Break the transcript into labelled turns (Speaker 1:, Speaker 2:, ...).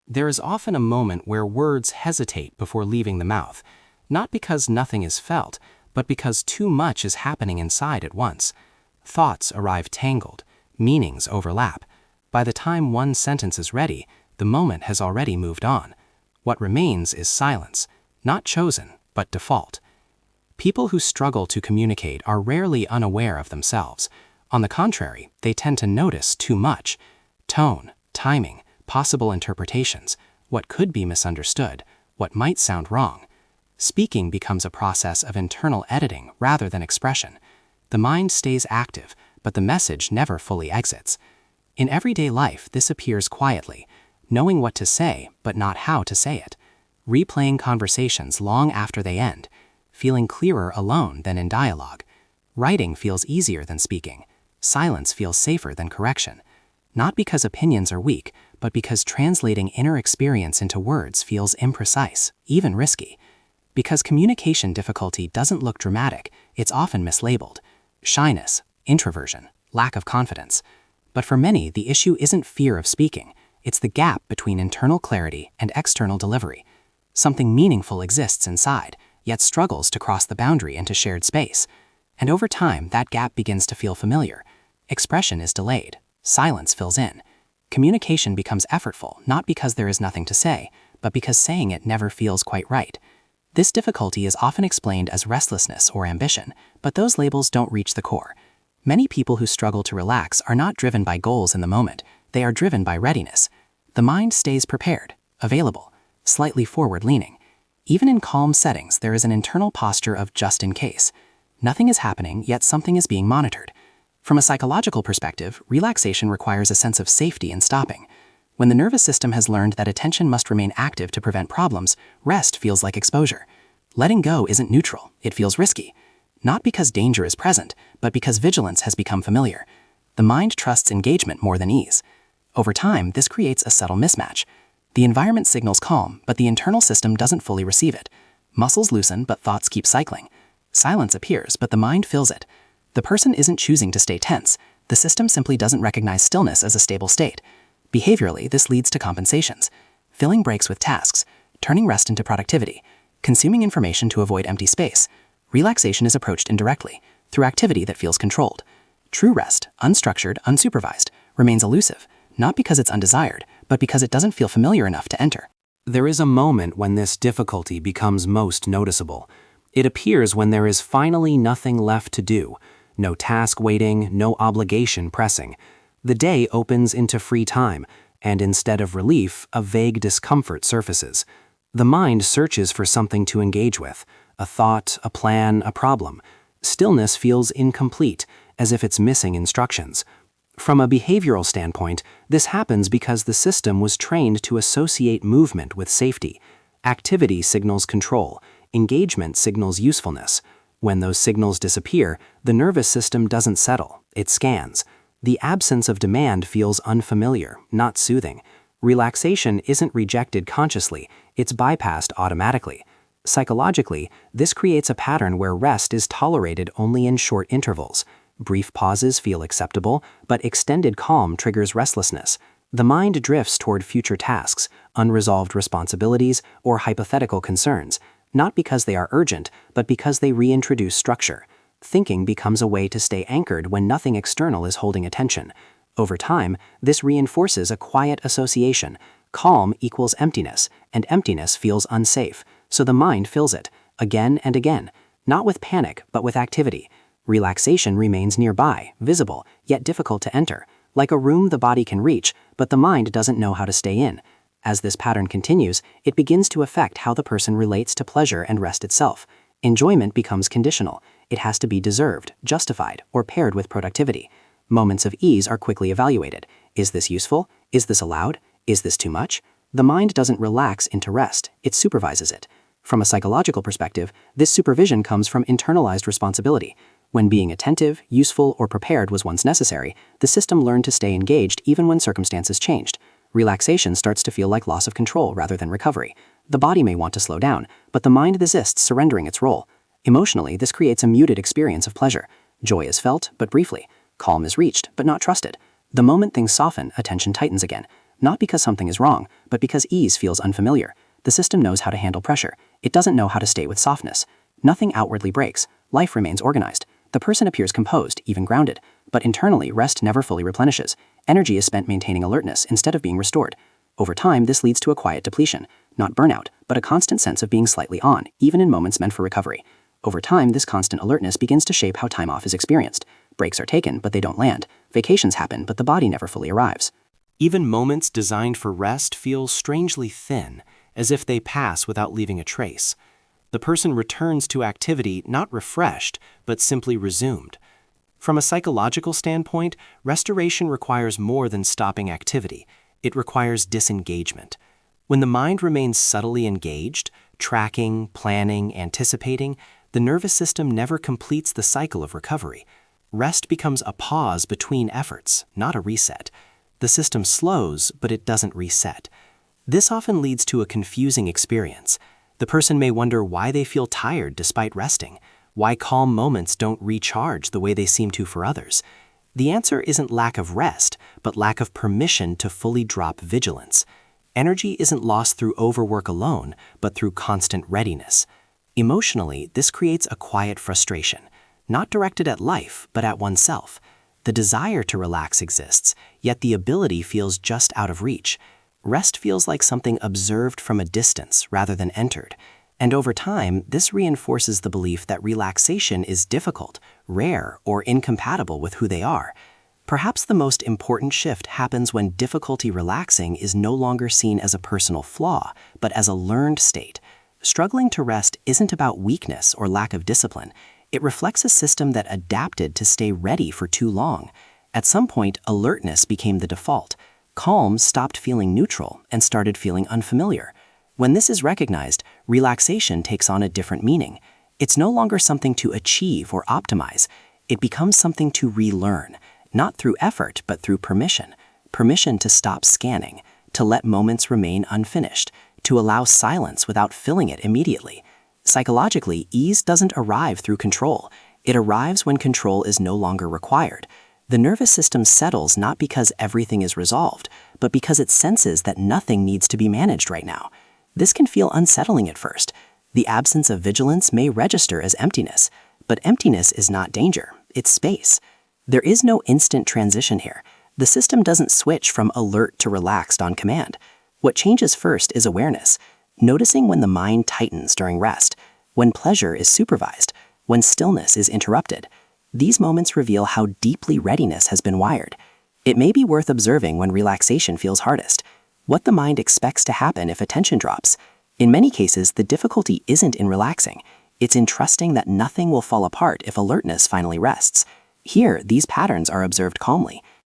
Speaker 1: There is often a moment where words hesitate before leaving the mouth, not because nothing is felt, but because too much is happening inside at once. Thoughts arrive tangled, meanings overlap. By the time one sentence is ready, the moment has already moved on. What remains is silence, not chosen, but default. People who struggle to communicate are rarely unaware of themselves. On the contrary, they tend to notice too much. Tone, timing, possible interpretations, what could be misunderstood, what might sound wrong. Speaking becomes a process of internal editing rather than expression. The mind stays active, but the message never fully exits. In everyday life, this appears quietly, knowing what to say, but not how to say it. Replaying conversations long after they end, feeling clearer alone than in dialogue. Writing feels easier than speaking. Silence feels safer than correction. Not because opinions are weak, but because translating inner experience into words feels imprecise, even risky. Because communication difficulty doesn't look dramatic, it's often mislabeled. Shyness, introversion, lack of confidence. But for many, the issue isn't fear of speaking. It's the gap between internal clarity and external delivery. Something meaningful exists inside, yet struggles to cross the boundary into shared space. And over time, that gap begins to feel familiar. Expression is delayed. Silence fills in. Communication becomes effortful, not because there is nothing to say, but because saying it never feels quite right. This difficulty is often explained as restlessness or ambition, but those labels don't reach the core. Many people who struggle to relax are not driven by goals in the moment. They are driven by readiness. The mind stays prepared, available, slightly forward-leaning. Even in calm settings, there is an internal posture of just in case. Nothing is happening, yet something is being monitored. From a psychological perspective, relaxation requires a sense of safety in stopping. When the nervous system has learned that attention must remain active to prevent problems, rest feels like exposure. Letting go isn't neutral, it feels risky. Not because danger is present, but because vigilance has become familiar. The mind trusts engagement more than ease. Over time, this creates a subtle mismatch. The environment signals calm, but the internal system doesn't fully receive it. Muscles loosen, but thoughts keep cycling. Silence appears, but the mind fills it. The person isn't choosing to stay tense. The system simply doesn't recognize stillness as a stable state. Behaviorally, this leads to compensations. Filling breaks with tasks, turning rest into productivity, consuming information to avoid empty space. Relaxation is approached indirectly, through activity that feels controlled. True rest, unstructured, unsupervised, remains elusive, not because it's undesired, but because it doesn't feel familiar enough to enter.
Speaker 2: There is a moment when this difficulty becomes most noticeable. It appears when there is finally nothing left to do. No task waiting, no obligation pressing. The day opens into free time, and instead of relief, a vague discomfort surfaces. The mind searches for something to engage with, a thought, a plan, a problem. Stillness feels incomplete, as if it's missing instructions. From a behavioral standpoint, this happens because the system was trained to associate movement with safety. Activity signals control, engagement signals usefulness. When those signals disappear, the nervous system doesn't settle, it scans. The absence of demand feels unfamiliar, not soothing. Relaxation isn't rejected consciously, it's bypassed automatically. Psychologically, this creates a pattern where rest is tolerated only in short intervals. Brief pauses feel acceptable, but extended calm triggers restlessness. The mind drifts toward future tasks, unresolved responsibilities, or hypothetical concerns, not because they are urgent, but because they reintroduce structure. Thinking becomes a way to stay anchored when nothing external is holding attention. Over time, this reinforces a quiet association. Calm equals emptiness, and emptiness feels unsafe, so the mind fills it, again and again, not with panic, but with activity. Relaxation remains nearby, visible, yet difficult to enter, like a room the body can reach, but the mind doesn't know how to stay in. As this pattern continues, it begins to affect how the person relates to pleasure and rest itself. Enjoyment becomes conditional. It has to be deserved, justified, or paired with productivity. Moments of ease are quickly evaluated. Is this useful? Is this allowed? Is this too much? The mind doesn't relax into rest, it supervises it. From a psychological perspective, this supervision comes from internalized responsibility. When being attentive, useful, or prepared was once necessary, the system learned to stay engaged even when circumstances changed. Relaxation starts to feel like loss of control rather than recovery. The body may want to slow down, but the mind resists surrendering its role. Emotionally, this creates a muted experience of pleasure. Joy is felt, but briefly. Calm is reached, but not trusted. The moment things soften, attention tightens again. not because something is wrong, but because ease feels unfamiliar. The system knows how to handle pressure. It doesn't know how to stay with softness. Nothing outwardly breaks. Life remains organized. The person appears composed, even grounded. But internally, rest never fully replenishes. Energy is spent maintaining alertness instead of being restored. Over time, this leads to a quiet depletion. Not burnout, but a constant sense of being slightly on, even in moments meant for recovery. Over time, this constant alertness begins to shape how time off is experienced. Breaks are taken, but they don't land. Vacations happen, but the body never fully arrives.
Speaker 1: Even moments designed for rest feel strangely thin, as if they pass without leaving a trace. The person returns to activity not refreshed, but simply resumed. From a psychological standpoint, restoration requires more than stopping activity. It requires disengagement. When the mind remains subtly engaged, tracking, planning, anticipating, the nervous system never completes the cycle of recovery. Rest becomes a pause between efforts, not a reset. The system slows, but it doesn't reset. This often leads to a confusing experience. The person may wonder why they feel tired despite resting, why calm moments don't recharge the way they seem to for others. The answer isn't lack of rest, but lack of permission to fully drop vigilance. Energy isn't lost through overwork alone, but through constant readiness. Emotionally, this creates a quiet frustration, not directed at life, but at oneself. The desire to relax exists, yet the ability feels just out of reach. Rest feels like something observed from a distance rather than entered. And over time, this reinforces the belief that relaxation is difficult, rare, or incompatible with who they are. Perhaps the most important shift happens when difficulty relaxing is no longer seen as a personal flaw, but as a learned state. Struggling to rest isn't about weakness or lack of discipline. It reflects a system that adapted to stay ready for too long. At some point, alertness became the default. Calm stopped feeling neutral and started feeling unfamiliar. When this is recognized, relaxation takes on a different meaning. It's no longer something to achieve or optimize. It becomes something to relearn, not through effort, but through permission. Permission to stop scanning, to let moments remain unfinished, to allow silence without filling it immediately. Psychologically, ease doesn't arrive through control. It arrives when control is no longer required. The nervous system settles not because everything is resolved, but because it senses that nothing needs to be managed right now. This can feel unsettling at first. The absence of vigilance may register as emptiness, but emptiness is not danger, it's space. There is no instant transition here. The system doesn't switch from alert to relaxed on command. What changes first is awareness, noticing when the mind tightens during rest, when pleasure is supervised, when stillness is interrupted. These moments reveal how deeply readiness has been wired. It may be worth observing when relaxation feels hardest, what the mind expects to happen if attention drops. In many cases, the difficulty isn't in relaxing. It's in trusting that nothing will fall apart if alertness finally rests. Here, these patterns are observed calmly.